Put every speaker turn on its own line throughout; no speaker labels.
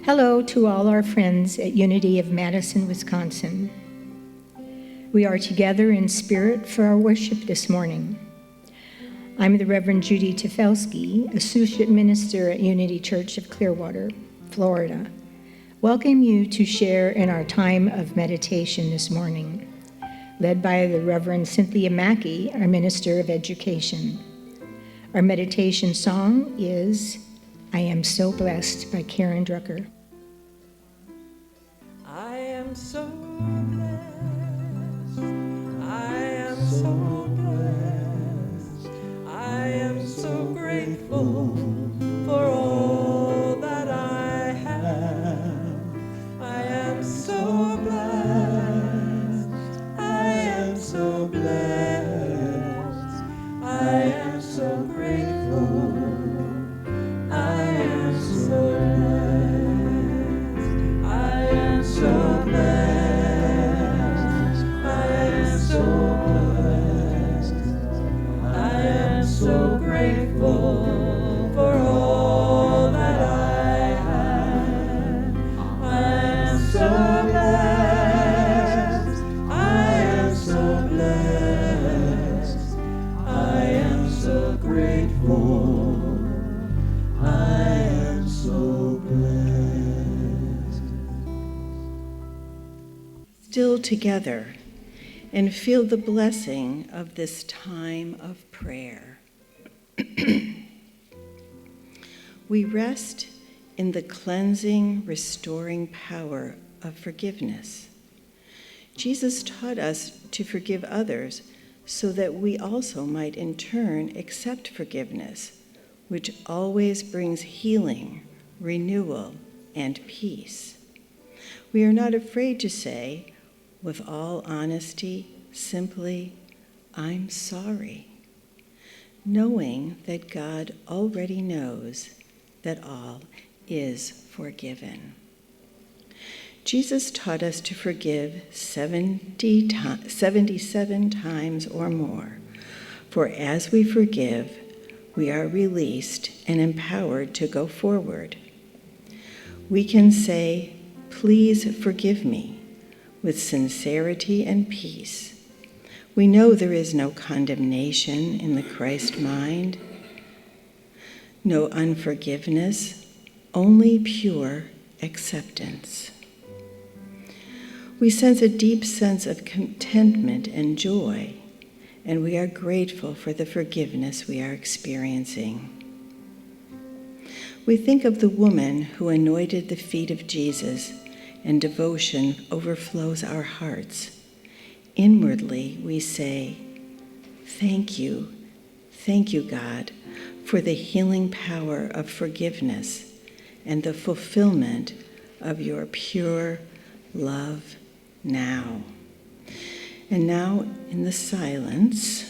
Hello to all our friends at Unity of Madison, Wisconsin. We are together in spirit for our worship this morning. I'm the Reverend Judy Tefelsky, Associate Minister at Unity Church of Clearwater, Florida. Welcome you to share in our time of meditation this morning, led by the Reverend Cynthia Mackey, our Minister of Education. Our meditation song is I Am So Blessed by Karen Drucker.
I am so blessed, I am so blessed, I am so grateful for all that I have. I am so blessed, I am so blessed, I am so grateful, I am so so blessed, I am so blessed, I am so grateful for all that I have. I am so blessed, I am so blessed, I am so grateful, I am so blessed. Still together and feel the blessing of this time of prayer. We rest in the cleansing, restoring power of forgiveness. Jesus taught us to forgive others so that we also might in turn accept forgiveness, which always brings healing, renewal, and peace. We are not afraid to say, with all honesty, simply, I'm sorry, knowing that God already knows that all is forgiven. Jesus taught us to forgive 77 times or more, for as we forgive, we are released and empowered to go forward. We can say, please forgive me, with sincerity and peace. We know there is no condemnation in the Christ mind, no unforgiveness, only pure acceptance. We sense a deep sense of contentment and joy, and we are grateful for the forgiveness we are experiencing. We think of the woman who anointed the feet of Jesus, and devotion overflows our hearts. Inwardly, we say, thank you, God, for the healing power of forgiveness and the fulfillment of your pure love now. And now, in the silence,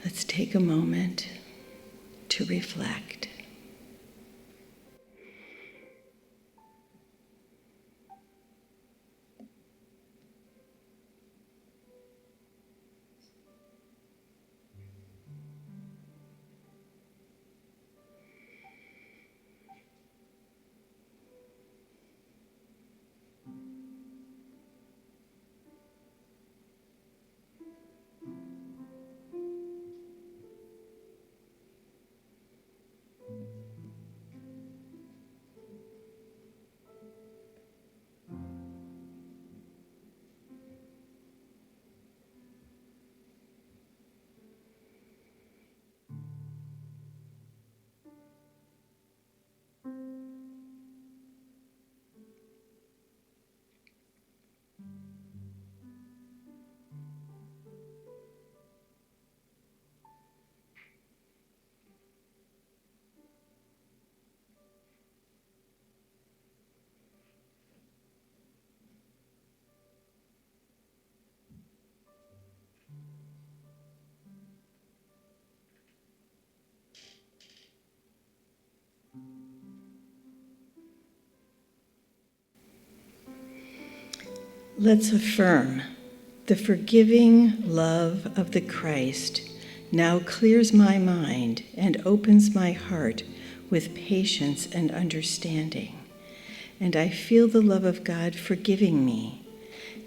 let's take a moment to reflect. Let's affirm the forgiving love of the Christ now clears my mind and opens my heart with patience and understanding. and I feel the love of God forgiving me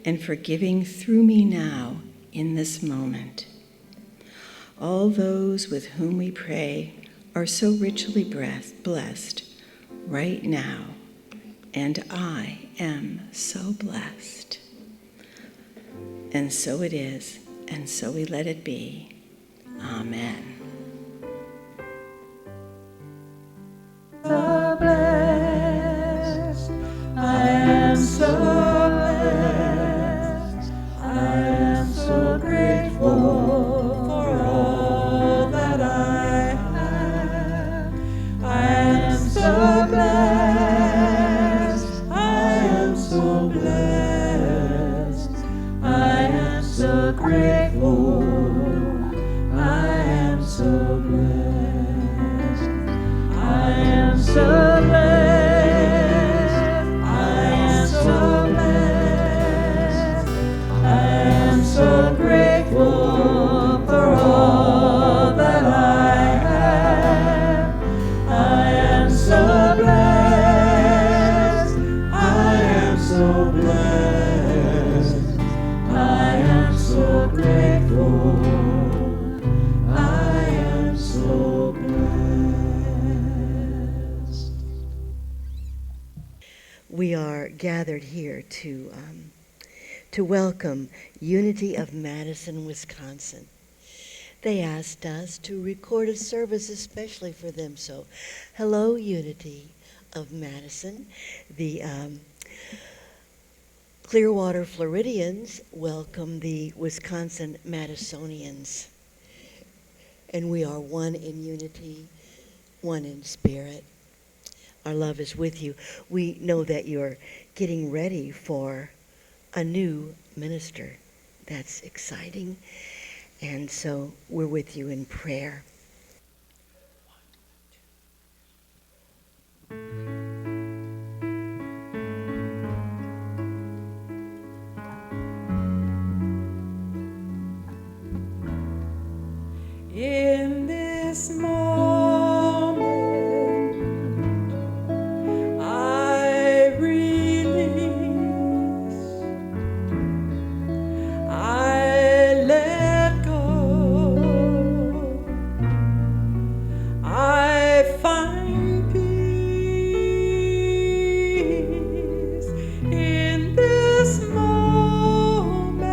and forgiving through me now in this moment. All those with whom we pray are so richly blessed right now, and I am so blessed. And so it is, and so we let it be. Amen.
So blessed, I am so blessed, I am so grateful for all that I have. I am so blessed, I am so blessed, I am so grateful, I am so blessed. I am so blessed, I am so blessed, I am so grateful for all that I have. I am so blessed, I am so blessed, I am so grateful, I am so blessed.
We are gathered here to welcome Unity of Madison, Wisconsin. They asked us to record a service especially for them. So, hello, Unity of Madison. The Clearwater Floridians welcome the Wisconsin Madisonians. And we are one in unity, one in spirit. Our love is with you. We know that you're getting ready for a new minister. That's exciting. And so we're with you in prayer.
In this moment, I release, I let go, I find peace in this moment.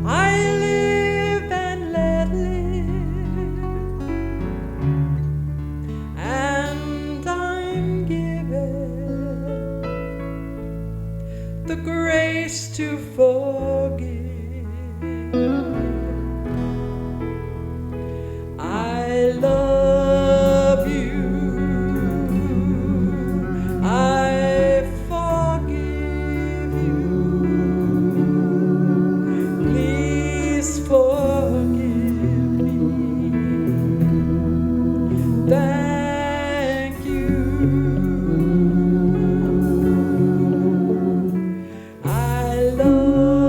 I live and let live, and I'm given the grace to forgive. I love you, I forgive you. Please forgive me. Thank you. I love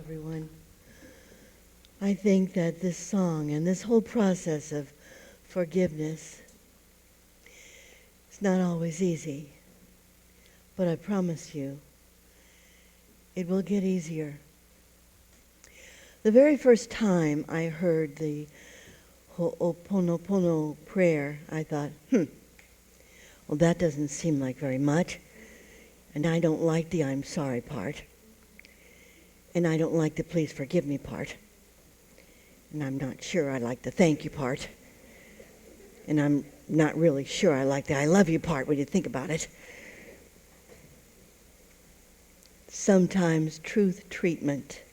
Everyone. I think that this song and this whole process of forgiveness is not always easy, but I promise you it will get easier. The very first time I heard the Ho'oponopono prayer, I thought, well, that doesn't seem like very much, and I don't like the I'm sorry part. And I don't like the please forgive me part. And I'm not sure I like the thank you part. And I'm not really sure I like the I love you part when you think about it. Sometimes truth treatment,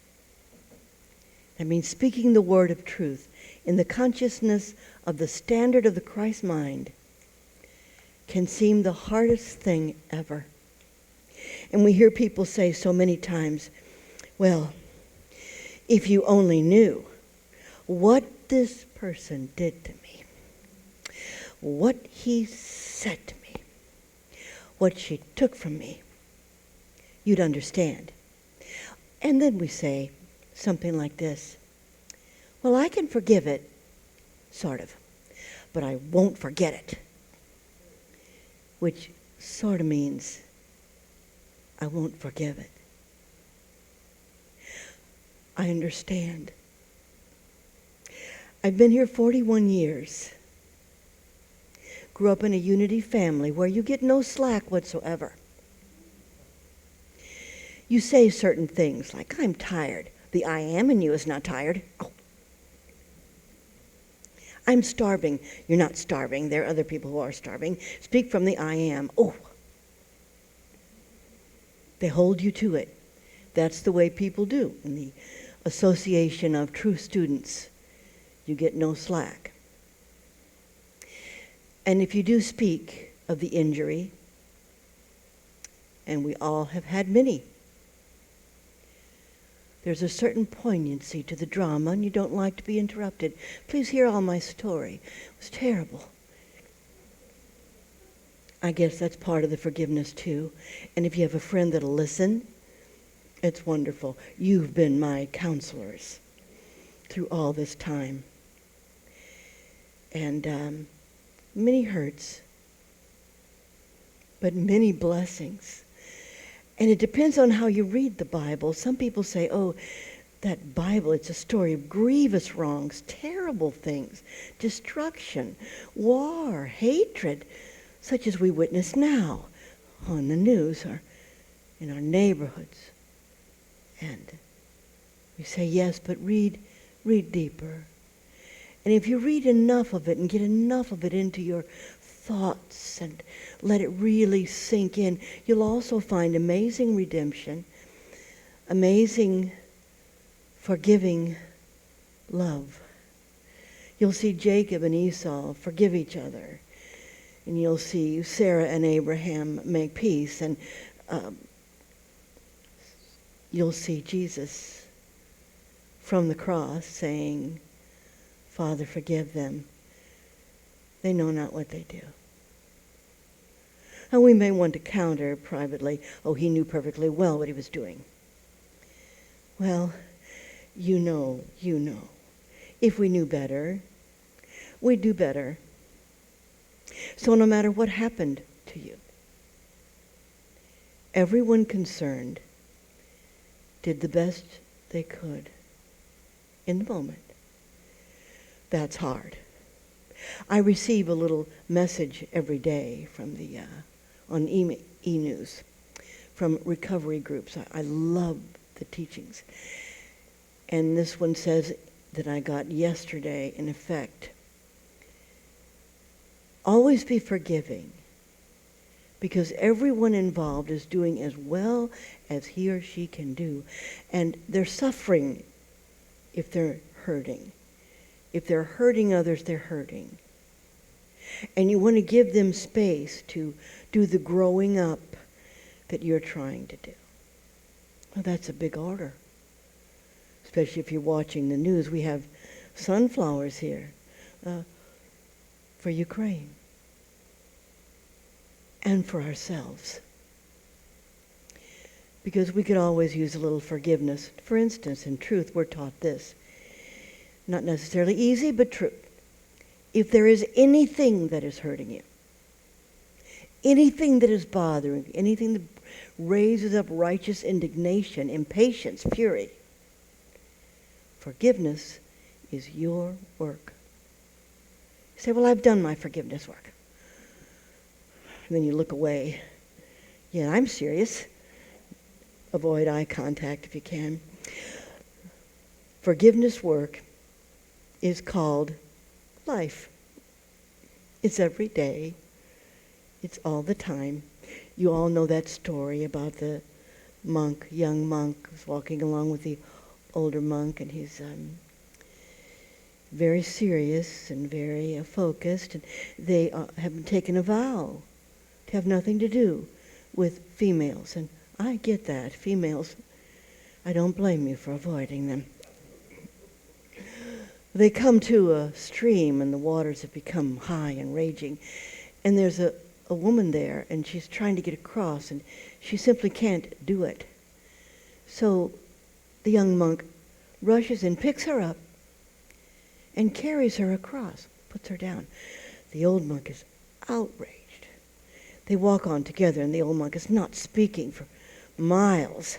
that means speaking the word of truth in the consciousness of the standard of the Christ mind, can seem the hardest thing ever. And we hear people say so many times, well, if you only knew what this person did to me, what he said to me, what she took from me, you'd understand. And then we say something like this, well, I can forgive it, sort of, but I won't forget it, which sort of means I won't forgive it. I understand. I've been here 41 years. Grew up in a unity family where you get no slack whatsoever. You say certain things like, I'm tired. The I am in you is not tired. Oh. I'm starving. You're not starving. There are other people who are starving. Speak from the I am. Oh. They hold you to it. That's the way people do in the association of true students. You get no slack. And if you do speak of the injury, and we all have had many, there's a certain poignancy to the drama, and you don't like to be interrupted. Please hear all my story. It was terrible. I guess that's part of the forgiveness too. And if you have a friend that'll listen, it's wonderful. You've been my counselors through all this time. And many hurts, but many blessings. And it depends on how you read the Bible. Some people say, oh, that Bible, it's a story of grievous wrongs, terrible things, destruction, war, hatred, such as we witness now on the news or in our neighborhoods. And we say, yes, but read deeper. And if you read enough of it and get enough of it into your thoughts and let it really sink in, you'll also find amazing redemption, amazing forgiving love. You'll see Jacob and Esau forgive each other. And you'll see Sarah and Abraham make peace. And you'll see Jesus from the cross saying, Father, forgive them. They know not what they do. And we may want to counter privately, oh, he knew perfectly well what he was doing. Well, you know. If we knew better, we'd do better. So no matter what happened to you, everyone concerned did the best they could in the moment. That's hard. I receive a little message every day from the on e-news from recovery groups. I love the teachings. And this one says that I got yesterday, in effect, always be forgiving, because everyone involved is doing as well as he or she can do. And they're suffering if they're hurting. If they're hurting others, they're hurting. And you want to give them space to do the growing up that you're trying to do. Well, that's a big order. Especially if you're watching the news. We have sunflowers here for Ukraine and for ourselves. Because we could always use a little forgiveness. For instance, in truth, we're taught this. Not necessarily easy, but true. If there is anything that is hurting you, anything that is bothering you, anything that raises up righteous indignation, impatience, fury, forgiveness is your work. You say, well, I've done my forgiveness work. And then you look away. Yeah, I'm serious. Avoid eye contact if you can. Forgiveness work is called life. It's every day. It's all the time. You all know that story about the monk, young monk, who's walking along with the older monk, and he's very serious and very focused, and they have taken a vow to have nothing to do with females. And I get that. Females, I don't blame you for avoiding them. They come to a stream, and the waters have become high and raging, and there's a woman there, and she's trying to get across, and she simply can't do it. So the young monk rushes in, picks her up, and carries her across, puts her down. The old monk is outraged. They walk on together, and the old monk is not speaking for miles.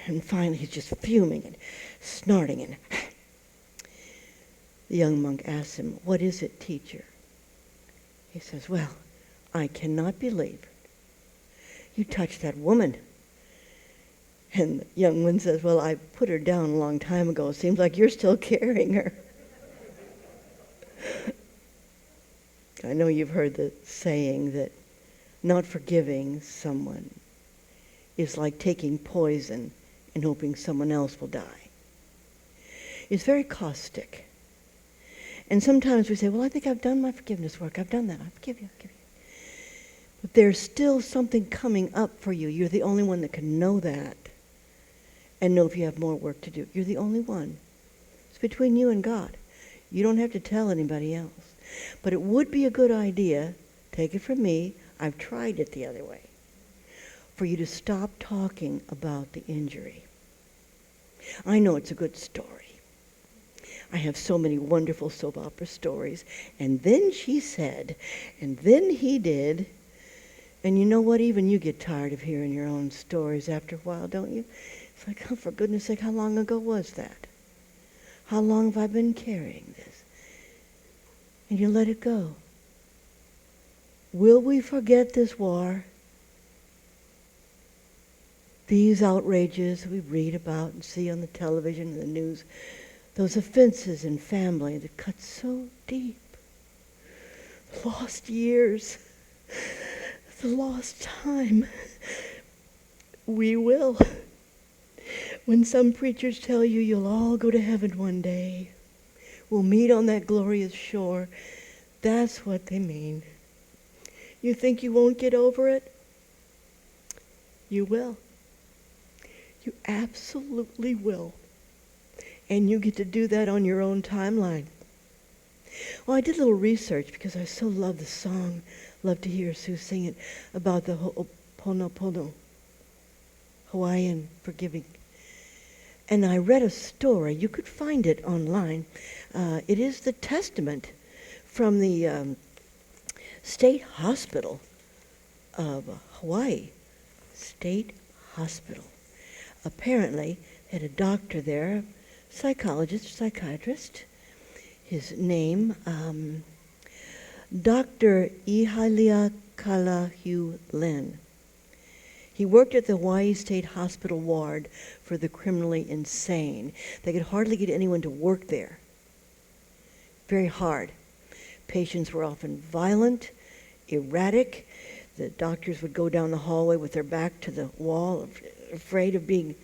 And finally he's just fuming and snorting. And the young monk asks him, "What is it, teacher?" He says, "Well, I cannot believe you touched that woman." And the young one says, "Well, I put her down a long time ago. It seems like you're still carrying her." I know you've heard the saying that not forgiving someone is like taking poison and hoping someone else will die. It's very caustic. And sometimes we say, well, I think I've done my forgiveness work. I've done that. I forgive you. But there's still something coming up for you. You're the only one that can know that and know if you have more work to do. You're the only one. It's between you and God. You don't have to tell anybody else. But it would be a good idea, take it from me, I've tried it the other way, for you to stop talking about the injury. I know it's a good story. I have so many wonderful soap opera stories. And then she said, and then he did. And you know what? Even you get tired of hearing your own stories after a while, don't you? It's like, oh, for goodness sake, how long ago was that? How long have I been carrying this? And you let it go. Will we forget this war? These outrages we read about and see on the television and the news, those offenses in family that cut so deep. The lost years, the lost time. We will. When some preachers tell you you'll all go to heaven one day, we'll meet on that glorious shore, that's what they mean. You think you won't get over it? You will. You absolutely will. And you get to do that on your own timeline. Well, I did a little research because I so love the song, love to hear Sue sing it, about the Ho'oponopono, Hawaiian forgiving. And I read a story. You could find it online. It is the testament from the State Hospital of Hawaii. State Hospital. Apparently, they had a doctor there, a psychologist, psychiatrist. His name, Dr. Ihalia Kalahu Lin. He worked at the Hawaii State Hospital ward for the criminally insane. They could hardly get anyone to work there. Very hard. Patients were often violent, erratic. The doctors would go down the hallway with their back to the wall, afraid of being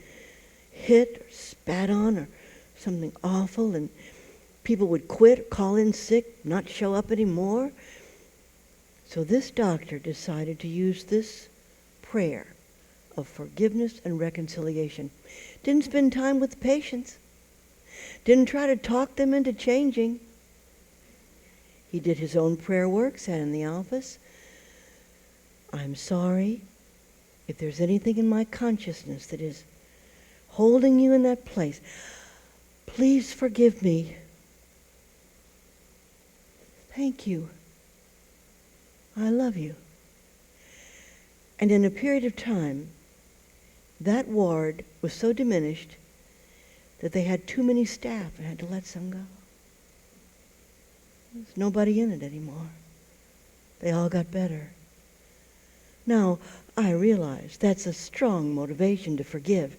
hit or spat on or something awful, and people would quit, call in sick, not show up anymore. So this doctor decided to use this prayer of forgiveness and reconciliation. Didn't spend time with the patients. Didn't try to talk them into changing. He did his own prayer work, sat in the office. I'm sorry if there's anything in my consciousness that is holding you in that place. Please forgive me. Thank you. I love you. And in a period of time, that ward was so diminished that they had too many staff and had to let some go. There's nobody in it anymore. They all got better. Now, I realize that's a strong motivation to forgive.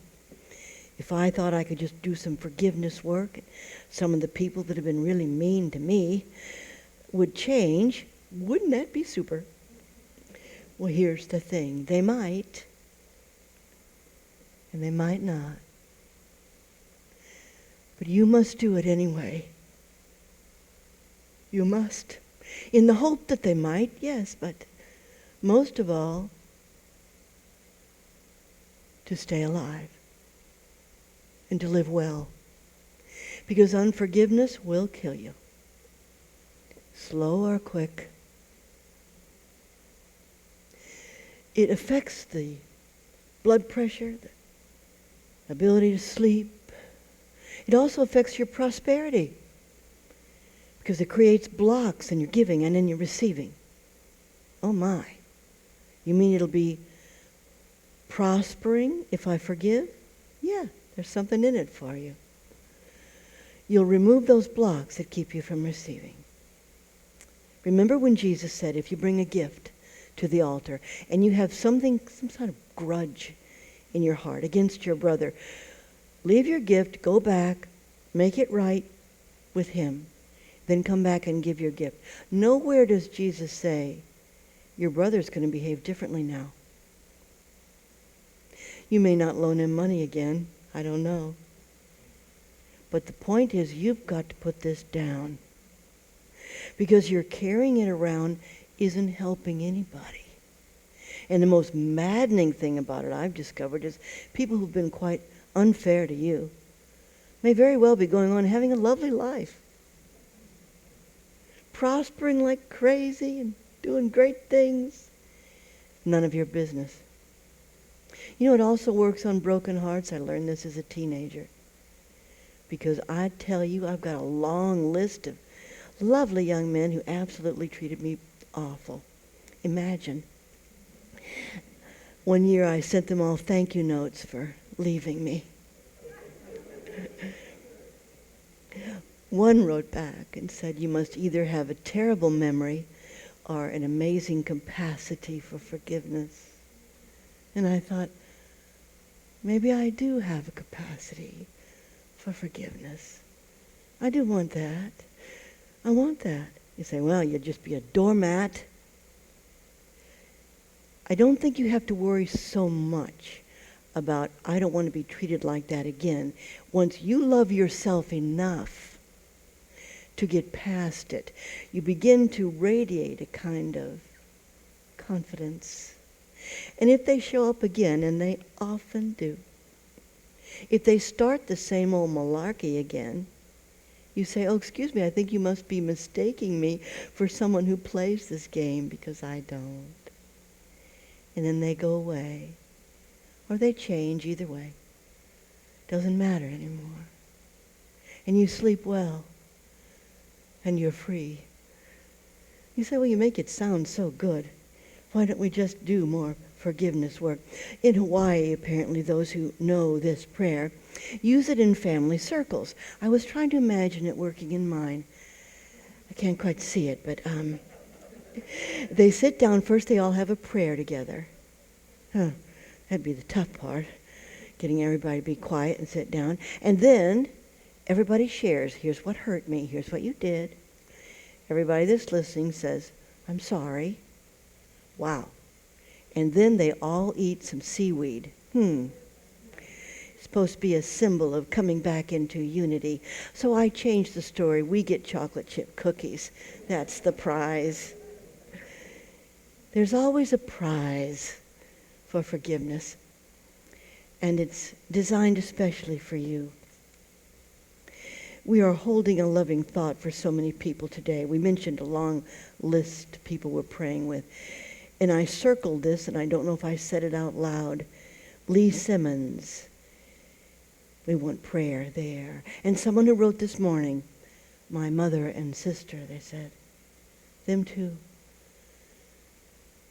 If I thought I could just do some forgiveness work, some of the people that have been really mean to me would change, wouldn't that be super? Well, here's the thing. They might, and they might not. But you must do it anyway. You must. In the hope that they might, yes, but most of all, to stay alive and to live well. Because unforgiveness will kill you. Slow or quick. It affects the blood pressure, the ability to sleep. It also affects your prosperity because it creates blocks in your giving and in your receiving. Oh my. You mean it'll be prospering if I forgive? Yeah, there's something in it for you. You'll remove those blocks that keep you from receiving. Remember when Jesus said, if you bring a gift to the altar and you have some sort of grudge in your heart against your brother, leave your gift, go back, make it right with him, then come back and give your gift. Nowhere does Jesus say, your brother's going to behave differently now. You may not loan him money again, I don't know. But the point is, you've got to put this down. Because your carrying it around isn't helping anybody. And the most maddening thing about it, I've discovered, is people who've been quite unfair to you may very well be going on having a lovely life. Prospering like crazy and doing great things. None of your business. You know, it also works on broken hearts. I learned this as a teenager. Because I tell you, I've got a long list of lovely young men who absolutely treated me awful. Imagine. One year I sent them all thank you notes for leaving me. One wrote back and said, you must either have a terrible memory or an amazing capacity for forgiveness. And I thought, maybe I do have a capacity for forgiveness. I do want that. I want that. You say, well, you'd just be a doormat. I don't think you have to worry so much about, I don't want to be treated like that again. Once you love yourself enough to get past it, you begin to radiate a kind of confidence. And if they show up again, and they often do, if they start the same old malarkey again, you say, oh, excuse me, I think you must be mistaking me for someone who plays this game, because I don't. And then they go away. Or they change, either way. Doesn't matter anymore. And you sleep well. And you're free. You say, well, you make it sound so good. Why don't we just do more forgiveness work. In Hawaii, apparently, those who know this prayer use it in family circles. I was trying to imagine it working in mine. I can't quite see it, but they sit down. First, they all have a prayer together. That'd be the tough part, getting everybody to be quiet and sit down. And then everybody shares. Here's what hurt me. Here's what you did. Everybody that's listening says, I'm sorry. Wow. And then they all eat some seaweed. It's supposed to be a symbol of coming back into unity. So I changed the story. We get chocolate chip cookies. That's the prize. There's always a prize for forgiveness. And it's designed especially for you. We are holding a loving thought for so many people today. We mentioned a long list of people we're praying with. And I circled this, and I don't know if I said it out loud. Lee Simmons. We want prayer there. And someone who wrote this morning, my mother and sister, they said, them too.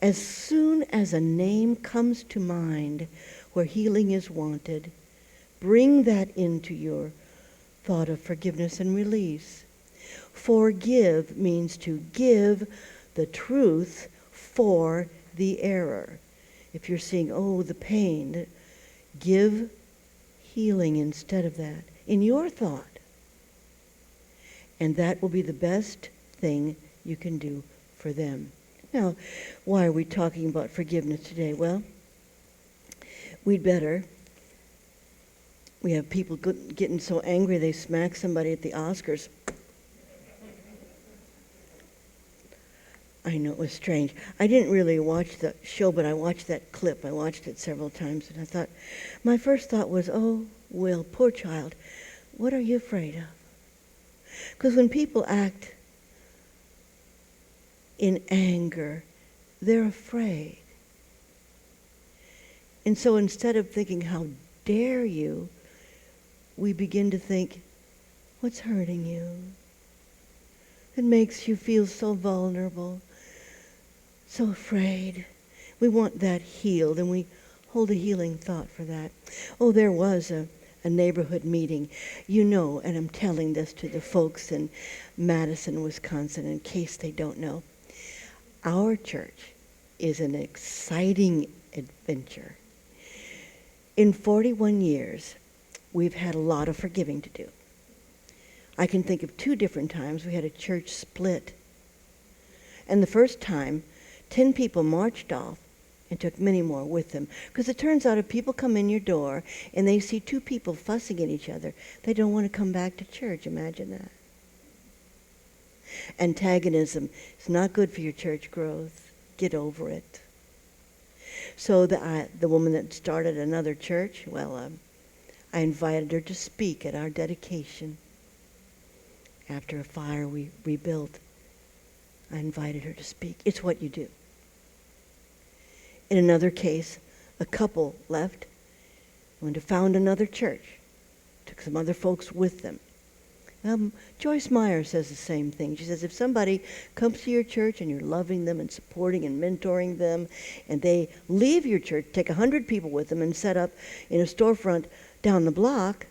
As soon as a name comes to mind where healing is wanted, bring that into your thought of forgiveness and release. Forgive means to give the truth for the error. If you're seeing, the pain, give healing instead of that in your thought. And that will be the best thing you can do for them. Now, why are we talking about forgiveness today? Well, we'd better. We have people getting so angry they smack somebody at the Oscars. I know, it was strange. I didn't really watch the show, but I watched that clip. I watched it several times, and I thought, my first thought was, oh, Will, poor child, what are you afraid of? Because when people act in anger, they're afraid. And so instead of thinking, how dare you, we begin to think, what's hurting you? It makes you feel so vulnerable, so afraid. We want that healed, and we hold a healing thought for that. Oh, there was a neighborhood meeting. You know, and I'm telling this to the folks in Madison, Wisconsin, in case they don't know. Our church is an exciting adventure. In 41 years, we've had a lot of forgiving to do. I can think of 2 different times we had a church split. And the first time, 10 people marched off and took many more with them. Because it turns out if people come in your door and they see 2 people fussing at each other, they don't want to come back to church. Imagine that. Antagonism is not good for your church growth. Get over it. So the woman that started another church, I invited her to speak at our dedication. After a fire we rebuilt, I invited her to speak. It's what you do. In another case, a couple left, went to found another church, took some other folks with them. Joyce Meyer says the same thing. She says, if somebody comes to your church and you're loving them and supporting and mentoring them, and they leave your church, take 100 people with them and set up in a storefront down the block,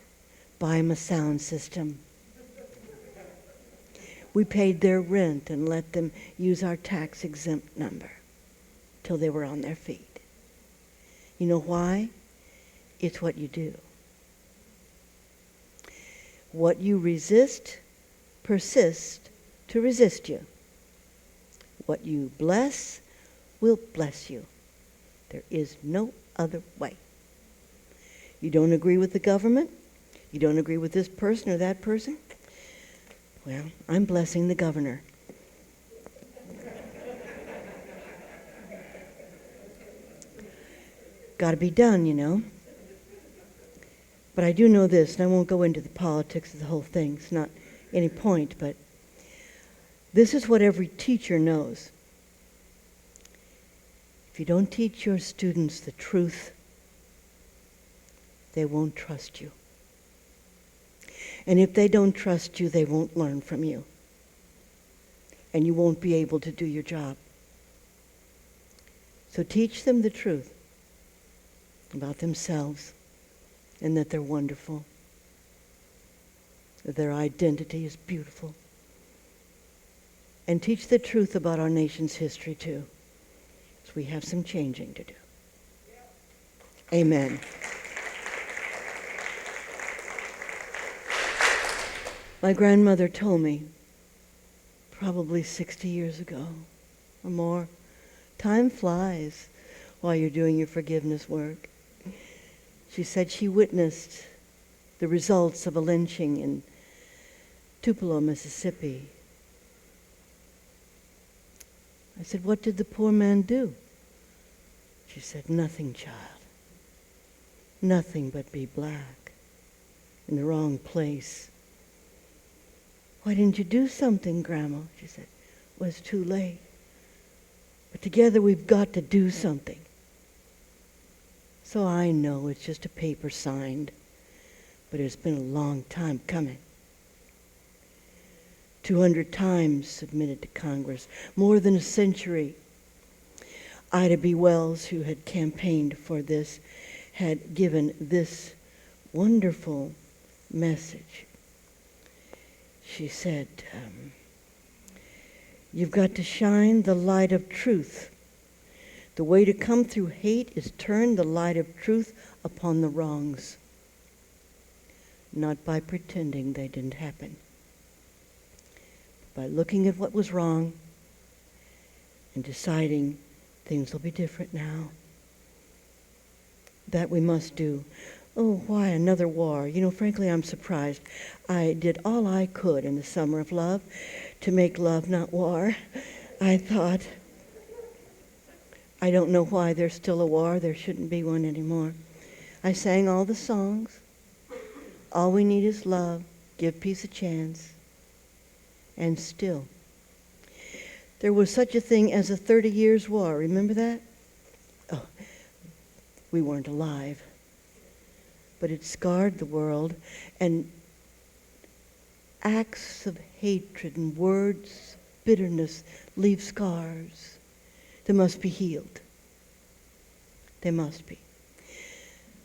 buy them a sound system. We paid their rent and let them use our tax-exempt number till they were on their feet. You know why? It's what you do. What you resist persists to resist you. What you bless will bless you. There is no other way. You don't agree with the government? You don't agree with this person or that person? Well, I'm blessing the governor. Got to be done, you know. But I do know this, and I won't go into the politics of the whole thing. It's not any point, but this is what every teacher knows. If you don't teach your students the truth, they won't trust you. And if they don't trust you, they won't learn from you. And you won't be able to do your job. So teach them the truth about themselves and that they're wonderful, that their identity is beautiful. And teach the truth about our nation's history too, because we have some changing to do. Amen. My grandmother told me, probably 60 years ago or more, time flies while you're doing your forgiveness work. She said she witnessed the results of a lynching in Tupelo, Mississippi. I said, "What did the poor man do?" She said, "Nothing, child. Nothing but be black in the wrong place." "Why didn't you do something, Grandma?" She said. "It was too late. But together we've got to do something." So I know it's just a paper signed, but it's been a long time coming. 200 times submitted to Congress, more than a century. Ida B. Wells, who had campaigned for this, had given this wonderful message. She said, "You've got to shine the light of truth. The way to come through hate is turn the light of truth upon the wrongs, not by pretending they didn't happen, by looking at what was wrong and deciding things will be different now. That we must do." Oh, why another war? You know, frankly, I'm surprised. I did all I could in the summer of love to make love, not war. I thought, I don't know why there's still a war. There shouldn't be one anymore. I sang all the songs. All we need is love. Give peace a chance. And still, there was such a thing as a 30 Years' War. Remember that? Oh, we weren't alive. But it scarred the world, and acts of hatred and words, bitterness, leave scars. They must be healed. They must be.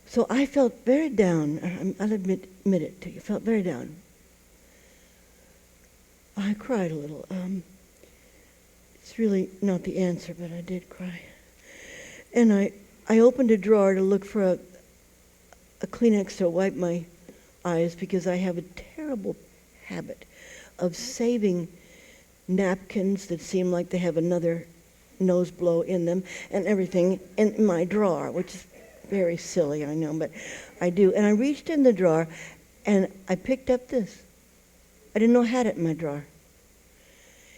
So I felt very down. I'll admit it to you. Felt very down. I cried a little. It's really not the answer, but I did cry. And I opened a drawer to look for a Kleenex to wipe my eyes, because I have a terrible habit of saving napkins that seem like they have another nose blow in them and everything in my drawer, which is very silly, I know, but I do. And I reached in the drawer and I picked up this. I didn't know I had it in my drawer.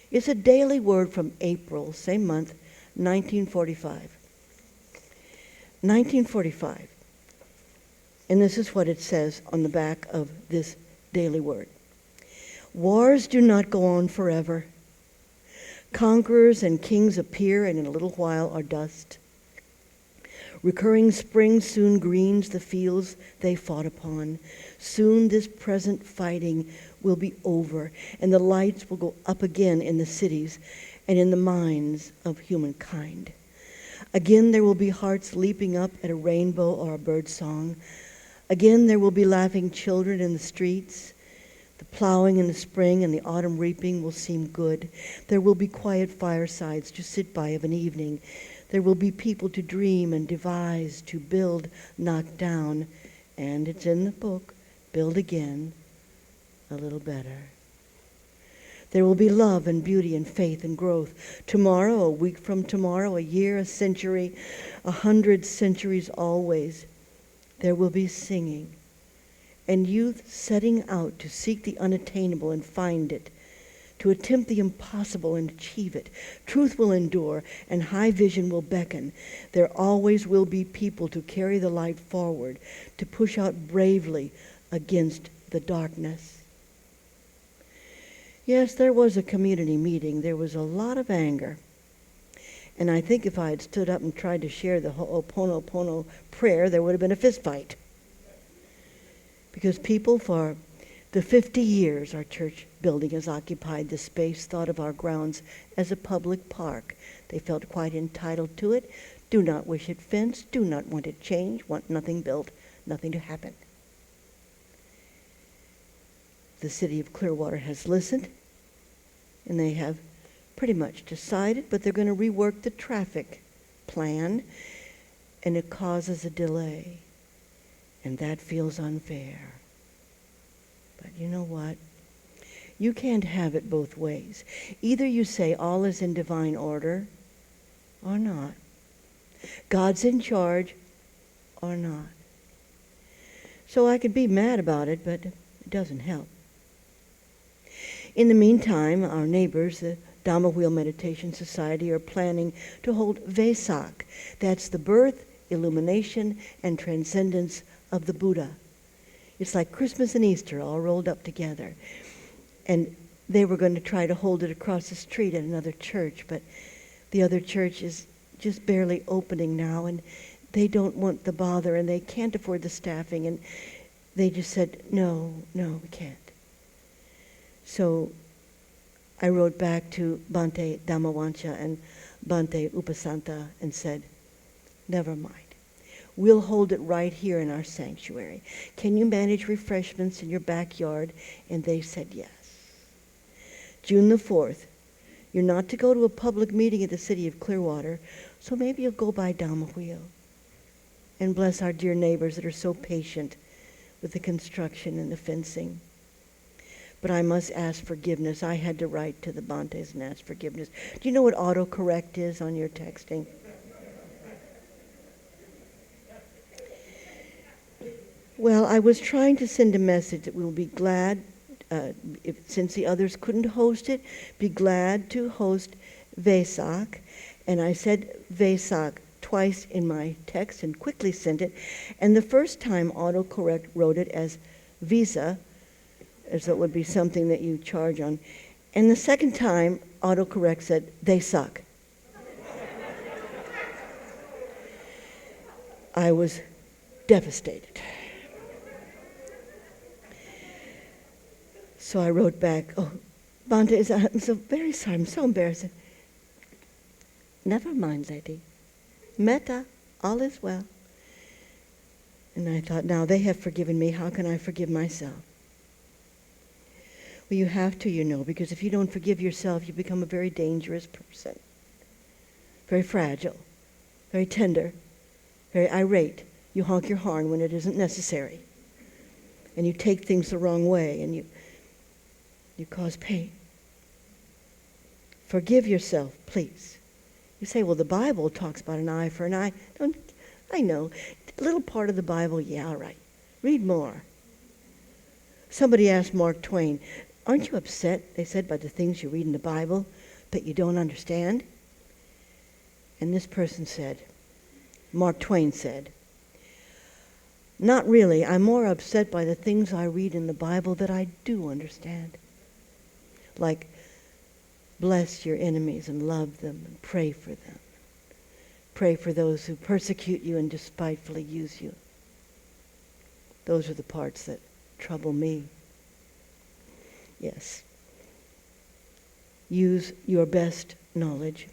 It's a daily word from April, same month, 1945. 1945. And this is what it says on the back of this daily word. "Wars do not go on forever. Conquerors and kings appear and in a little while are dust. Recurring spring soon greens the fields they fought upon. Soon this present fighting will be over, and the lights will go up again in the cities and in the minds of humankind. Again there will be hearts leaping up at a rainbow or a bird song. Again there will be laughing children in the streets. The plowing in the spring and the autumn reaping will seem good. There will be quiet firesides to sit by of an evening. There will be people to dream and devise, to build, knock down, and it's in the book, build again, a little better. There will be love and beauty and faith and growth. Tomorrow, a week from tomorrow, a year, a century, 100 centuries always, there will be singing and youth setting out to seek the unattainable and find it, to attempt the impossible and achieve it. Truth will endure and high vision will beckon. There always will be people to carry the light forward, to push out bravely against the darkness. Yes, there was a community meeting. There was a lot of anger. And I think if I had stood up and tried to share the Ho'oponopono prayer, there would have been a fist fight. Because people, for the 50 years our church building has occupied the space, thought of our grounds as a public park. They felt quite entitled to it, do not wish it fenced, do not want it changed, want nothing built, nothing to happen. The city of Clearwater has listened, and they have pretty much decided, but they're going to rework the traffic plan, and it causes a delay. And that feels unfair. But you know what? You can't have it both ways. Either you say all is in divine order or not. God's in charge or not. So I could be mad about it, but it doesn't help. In the meantime, our neighbors, the Dhamma Wheel Meditation Society, are planning to hold Vesak. That's the birth, illumination, and transcendence of the Buddha. It's like Christmas and Easter all rolled up together. And they were going to try to hold it across the street at another church, but the other church is just barely opening now, and they don't want the bother, and they can't afford the staffing, and they just said, no, we can't. So I wrote back to Bhante Dhammawancha and Bhante Upasanta and said, never mind. We'll hold it right here in our sanctuary. Can you manage refreshments in your backyard? And they said yes. June the 4th, you're not to go to a public meeting at the city of Clearwater, so maybe you'll go by Dhamma Wheel and bless our dear neighbors that are so patient with the construction and the fencing. But I must ask forgiveness. I had to write to the Bhantes and ask forgiveness. Do you know what autocorrect is on your texting? Well, I was trying to send a message that we'll be glad, since the others couldn't host it, be glad to host Vesak. And I said Vesak twice in my text and quickly sent it. And the first time autocorrect wrote it as Visa, as it would be something that you charge on. And the second time autocorrect said, they suck. I was devastated. So I wrote back, oh, Bhante, I'm so very sorry, I'm so embarrassed. Never mind, lady. Metta, all is well. And I thought, now they have forgiven me, how can I forgive myself? Well, you have to, you know, because if you don't forgive yourself, you become a very dangerous person. Very fragile, very tender, very irate. You honk your horn when it isn't necessary. And you take things the wrong way, and you cause pain. Forgive yourself, please. You say, well, the Bible talks about an eye for an eye. I know. A little part of the Bible, yeah, all right. Read more. Somebody asked Mark Twain, aren't you upset, they said, by the things you read in the Bible that you don't understand? And this person said, Mark Twain said, not really. I'm more upset by the things I read in the Bible that I do understand. Like, bless your enemies and love them and pray for them. Pray for those who persecute you and despitefully use you. Those are the parts that trouble me. Yes. Use your best knowledge.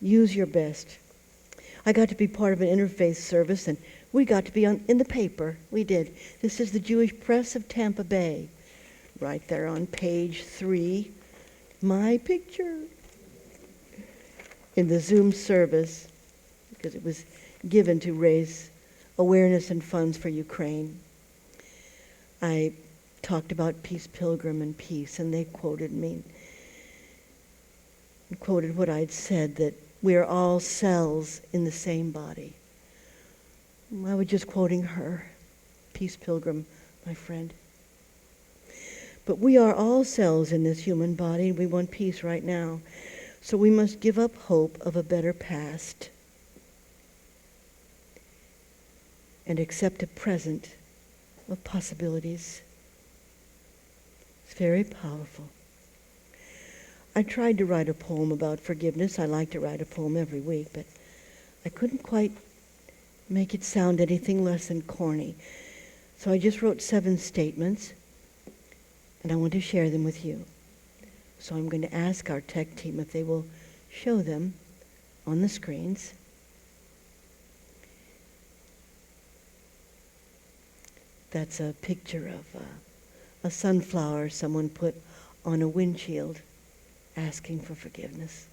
Use your best. I got to be part of an interfaith service, and we got to be in the paper. We did. This is the Jewish Press of Tampa Bay. Right there on page 3, my picture in the Zoom service, because it was given to raise awareness and funds for Ukraine. I talked about Peace Pilgrim and peace, and they quoted me. And quoted what I'd said, that we are all cells in the same body. I was just quoting her, Peace Pilgrim, my friend. But we are all cells in this human body, and we want peace right now. So we must give up hope of a better past and accept a present of possibilities. It's very powerful. I tried to write a poem about forgiveness. I like to write a poem every week, but I couldn't quite make it sound anything less than corny. So I just wrote 7 statements, and I want to share them with you. So I'm going to ask our tech team if they will show them on the screens. That's a picture of a sunflower someone put on a windshield asking for forgiveness.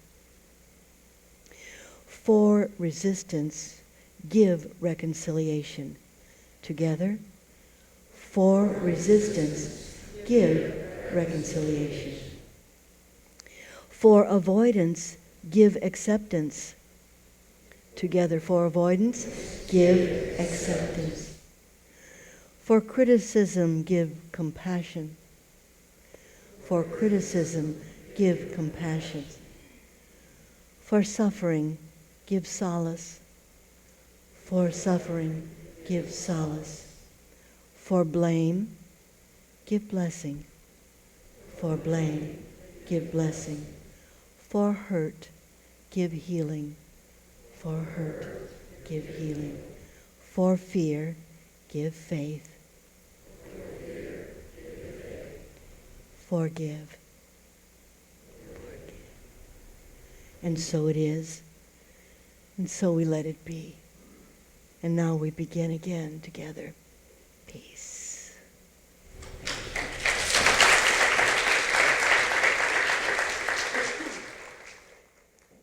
For resistance, give reconciliation. Together, for resistance, give reconciliation. For avoidance, give acceptance. Together, for avoidance, give acceptance. For criticism, give compassion. For criticism, give compassion. For suffering, give solace. For suffering, give solace. For blame, give blessing. For blame, give blessing. For hurt, give healing. For hurt, give healing. For fear, give faith. Forgive. And so it is. And so we let it be. And now we begin again together. Peace.